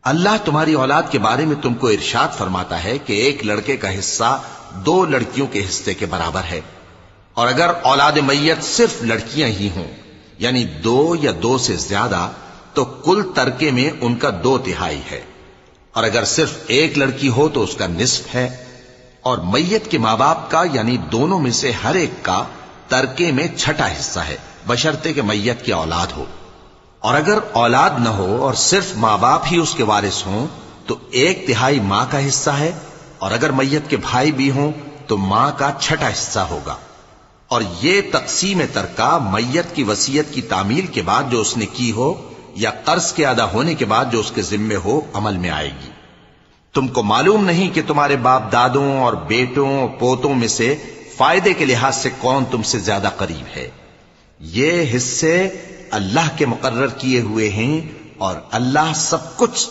اللہ تمہاری اولاد کے بارے میں تم کو ارشاد فرماتا ہے کہ ایک لڑکے کا حصہ 2 لڑکیوں کے حصے کے برابر ہے، اور اگر اولاد میت صرف لڑکیاں ہی ہوں یعنی 2 یا 2 سے زیادہ تو کل ترکے میں ان کا 2/3 ہے، اور اگر صرف ایک لڑکی ہو تو اس کا نصف ہے، اور میت کے ماں باپ کا یعنی دونوں میں سے ہر ایک کا ترکے میں 6واں حصہ ہے، بشرطے کہ میت کی اولاد ہو، اور اگر اولاد نہ ہو اور صرف ماں باپ ہی اس کے وارث ہوں تو 1/3 ماں کا حصہ ہے، اور اگر میت کے بھائی بھی ہوں تو ماں کا 6واں حصہ ہوگا۔ اور یہ تقسیم ترکہ میت کی وصیت کی تعمیل کے بعد جو اس نے کی ہو یا قرض کے ادا ہونے کے بعد جو اس کے ذمے ہو عمل میں آئے گی۔ تم کو معلوم نہیں کہ تمہارے باپ دادوں اور بیٹوں اور پوتوں میں سے فائدے کے لحاظ سے کون تم سے زیادہ قریب ہے؟ یہ حصے اللہ کے مقرر کیے ہوئے ہیں، اور اللہ سب کچھ